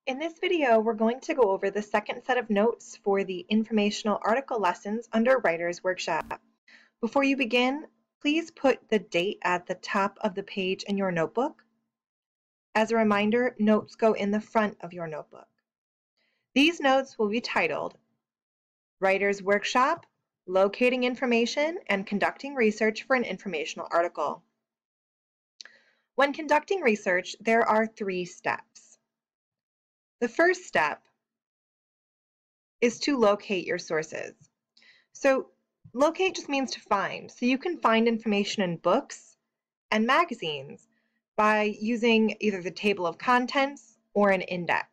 In this video, we're going to go over the second set of notes for the informational article lessons under Writer's Workshop. Before you begin, please put the date at the top of the page in your notebook. As a reminder, notes go in the front of your notebook. These notes will be titled Writer's Workshop, Locating Information and Conducting Research for an Informational Article. When conducting research, there are 3 steps. The first step is to locate your sources. So locate just means to find. So you can find information in books and magazines by using either the table of contents or an index.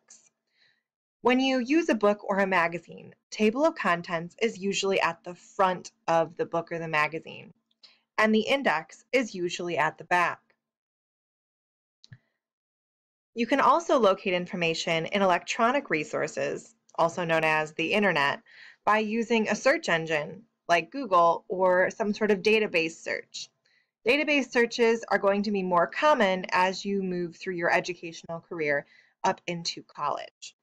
When you use a book or a magazine, table of contents is usually at the front of the book or the magazine, and the index is usually at the back. You can also locate information in electronic resources, also known as the internet, by using a search engine like Google or some sort of database search. Database searches are going to be more common as you move through your educational career up into college.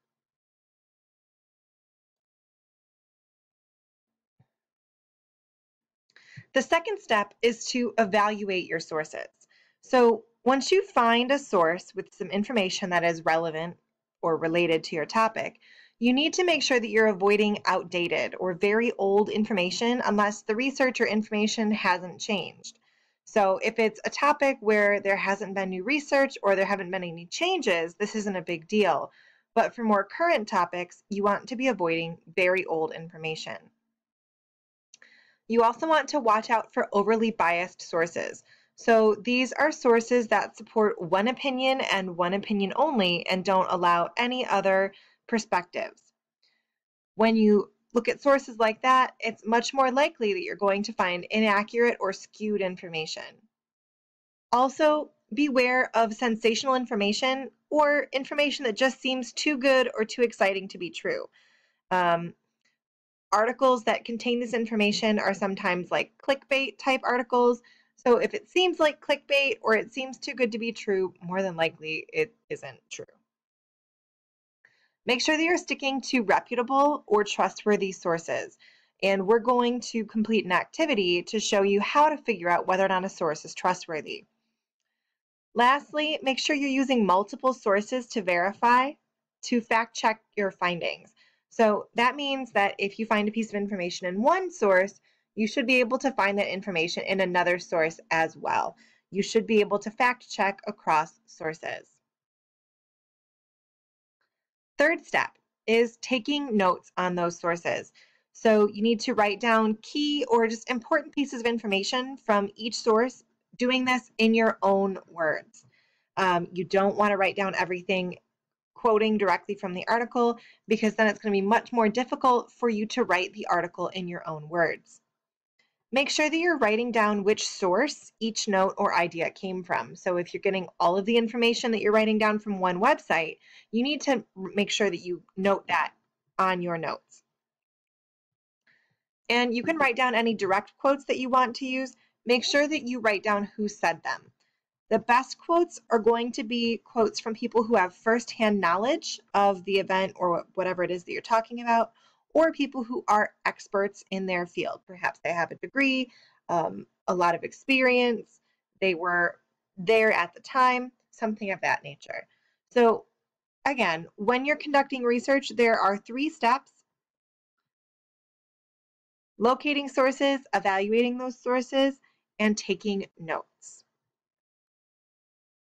The second step is to evaluate your sources. So once you find a source with some information that is relevant or related to your topic, you need to make sure that you're avoiding outdated or very old information unless the research or information hasn't changed. So if it's a topic where there hasn't been new research or there haven't been any changes, this isn't a big deal. But for more current topics, you want to be avoiding very old information. You also want to watch out for overly biased sources. So these are sources that support one opinion and one opinion only and don't allow any other perspectives. When you look at sources like that, it's much more likely that you're going to find inaccurate or skewed information. Also, beware of sensational information or information that just seems too good or too exciting to be true. Articles that contain this information are sometimes like clickbait type articles. So if it seems like clickbait or it seems too good to be true, more than likely it isn't true. Make sure that you're sticking to reputable or trustworthy sources. And we're going to complete an activity to show you how to figure out whether or not a source is trustworthy. Lastly, make sure you're using multiple sources to verify, to fact check your findings. So that means that if you find a piece of information in one source, you should be able to find that information in another source as well. You should be able to fact check across sources. Third step is taking notes on those sources. So you need to write down key or just important pieces of information from each source, doing this in your own words. You don't want to write down everything quoting directly from the article because then it's going to be much more difficult for you to write the article in your own words. Make sure that you're writing down which source each note or idea came from. So if you're getting all of the information that you're writing down from one website, you need to make sure that you note that on your notes. And you can write down any direct quotes that you want to use. Make sure that you write down who said them. The best quotes are going to be quotes from people who have firsthand knowledge of the event or whatever it is that you're talking about, or people who are experts in their field. Perhaps they have a degree, a lot of experience, they were there at the time, something of that nature. So again, when you're conducting research, there are 3 steps: locating sources, evaluating those sources, and taking notes.